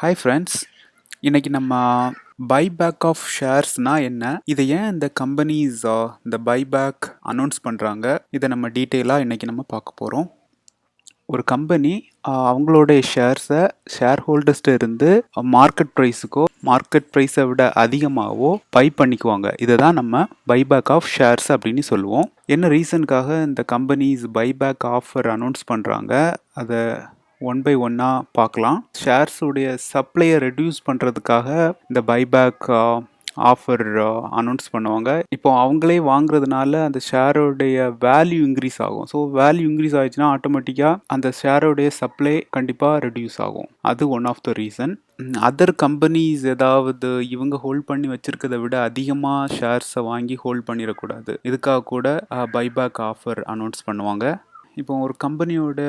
Hi friends, இன்னைக்கு நம்ம buyback of ஷேர்ஸ்னா என்ன, இதை ஏன் இந்த கம்பெனிஸ் இந்த பைபேக் அனௌன்ஸ் பண்ணுறாங்க, இதை நம்ம டீட்டெயிலாக இன்னைக்கு நம்ம பார்க்க போகிறோம். ஒரு கம்பெனி அவங்களுடைய ஷேர்ஸை ஷேர் ஹோல்டர்ஸ்ட்டு இருந்து மார்க்கெட் ப்ரைஸை விட அதிகமாகவோ பை பண்ணிக்குவாங்க. இதை தான் நம்ம பைபேக் ஆஃப் ஷேர்ஸ் அப்படின்னு சொல்லுவோம். என்ன ரீசனுக்காக இந்த கம்பெனிஸ் பைபேக் ஆஃபர் அனௌன்ஸ் பண்ணுறாங்க, அதை ஒன் பை ஒன்னாக பார்க்கலாம். ஷேர்ஸுடைய சப்ளையை ரெடியூஸ் பண்ணுறதுக்காக இந்த பைபேக் ஆஃபர் அனௌன்ஸ் பண்ணுவாங்க. இப்போ அவங்களே வாங்குறதுனால அந்த ஷேரோடைய வேல்யூ இன்க்ரீஸ் ஆகும். ஸோ வேல்யூ இன்க்ரீஸ் ஆயிடுச்சுன்னா ஆட்டோமேட்டிக்காக அந்த ஷேரோடைய சப்ளை கண்டிப்பாக ரெடியூஸ் ஆகும். அது one of the reason. Other companies ஏதாவது இவங்க ஹோல்ட் பண்ணி வச்சிருக்கிறத விட அதிகமாக ஷேர்ஸை வாங்கி ஹோல்ட் பண்ணிடக்கூடாது, இதுக்காக கூட பைபேக் ஆஃபர் அனௌன்ஸ் பண்ணுவாங்க. இப்போ ஒரு கம்பெனியோட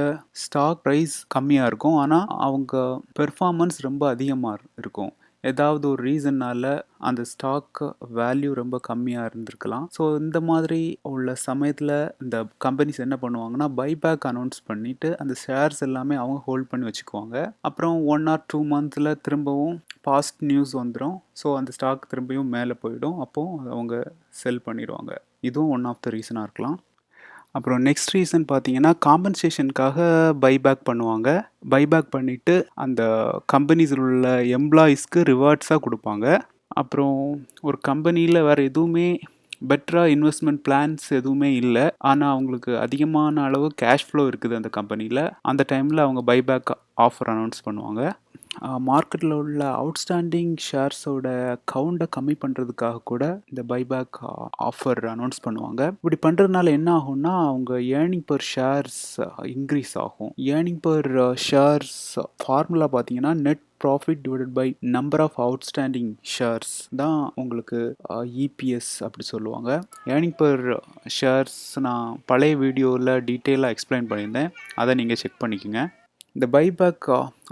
ஸ்டாக் ப்ரைஸ் கம்மியாக இருக்கும், ஆனால் அவங்க பெர்ஃபார்மன்ஸ் ரொம்ப அதிகமாக இருக்கும். ஏதாவது ஒரு ரீசன்னால் அந்த ஸ்டாக் வேல்யூ ரொம்ப கம்மியாக இருந்திருக்கலாம். ஸோ இந்த மாதிரி உள்ள சமயத்தில் இந்த கம்பெனிஸ் என்ன பண்ணுவாங்கன்னா பைபேக் அனௌன்ஸ் பண்ணிவிட்டு அந்த ஷேர்ஸ் எல்லாமே அவங்க ஹோல்ட் பண்ணி வச்சுக்குவாங்க. அப்புறம் 1 or 2 months திரும்பவும் பாஸ்ட் நியூஸ் வந்துடும். ஸோ அந்த ஸ்டாக் திரும்பியும் மேலே போயிடும். அப்போது அவங்க செல் பண்ணிடுவாங்க. இதுவும் ஒன் ஆஃப் த ரீசனாக இருக்கலாம். அப்புறம் நெக்ஸ்ட் ரீசன் பார்த்தீங்கன்னா காம்பன்சேஷனுக்காக பைபேக் பண்ணுவாங்க. பைபேக் பண்ணிவிட்டு அந்த கம்பெனிஸில் உள்ள எம்ப்ளாயீஸ்க்கு ரிவார்ட்ஸாக கொடுப்பாங்க. அப்புறம் ஒரு கம்பெனியில் வேறு எதுவுமே பெட்டராக இன்வெஸ்ட்மெண்ட் பிளான்ஸ் எதுவுமே இல்லை, ஆனால் அவங்களுக்கு அதிகமான அளவு கேஷ் ஃப்ளோ இருக்குது அந்த கம்பெனியில். அந்த டைமில் அவங்க பைபேக் ஆஃபர் அனௌன்ஸ் பண்ணுவாங்க. மார்க்கெட்டில் உள்ள அவுட்ஸ்டாண்டிங் ஷேர்ஸோட கவுண்டை கம்மி பண்ணுறதுக்காக கூட இந்த பைபேக் ஆஃபர் அனௌன்ஸ் பண்ணுவாங்க. இப்படி பண்ணுறதுனால என்ன ஆகும்னா அவங்க ஏர்னிங் பர் ஷேர்ஸ் இன்க்ரீஸ் ஆகும். ஏர்னிங் பர் ஷேர்ஸ் ஃபார்முலா பார்த்தீங்கன்னா net profit divided by number of outstanding shares தான் உங்களுக்கு இபிஎஸ் அப்படி சொல்லுவாங்க. ஏர்னிங் பர் ஷேர்ஸ் நான் பழைய வீடியோவில் டீட்டெயிலாக எக்ஸ்பிளைன் பண்ணியிருந்தேன், அதை நீங்கள் செக் பண்ணிக்கோங்க. இந்த பைபேக்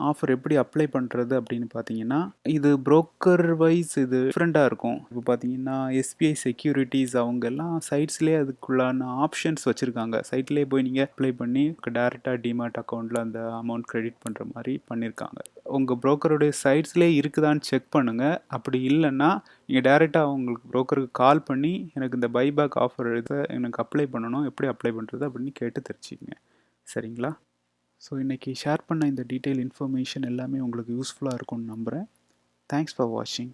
ஆஃபர் எப்படி அப்ளை பண்ணுறது அப்படின்னு பார்த்தீங்கன்னா இது புரோக்கர் வைஸ் இது டிஃப்ரெண்ட்டாக இருக்கும். இப்போ பார்த்தீங்கன்னா எஸ்பிஐ செக்யூரிட்டிஸ் அவங்கெல்லாம் சைட்ஸ்லேயே அதுக்குள்ளான ஆப்ஷன்ஸ் வச்சுருக்காங்க. சைட்லேயே போய் நீங்கள் அப்ளை பண்ணி டேரெக்டாக டிமேட் அக்கௌண்ட்டில் அந்த அமௌண்ட் கிரெடிட் பண்ணுற மாதிரி பண்ணியிருக்காங்க. உங்கள் புரோக்கருடைய சைட்ஸ்லேயே இருக்குதான்னு செக் பண்ணுங்கள். அப்படி இல்லைன்னா நீங்கள் டேரெக்டாக உங்களுக்கு புரோக்கருக்கு கால் பண்ணி எனக்கு இந்த பைபேக் ஆஃபர் எனக்கு அப்ளை பண்ணணும், எப்படி அப்ளை பண்ணுறது அப்படின்னு கேட்டு தெரிஞ்சுக்கங்க. சரிங்களா? ஸோ இன்றைக்கி ஷேர் பண்ண இந்த டீட்டெயில் இன்ஃபர்மேஷன் எல்லாமே உங்களுக்கு யூஸ்ஃபுல்லாக இருக்கும்னு நம்புகிறேன். தேங்க்ஸ் ஃபார் வாட்சிங்.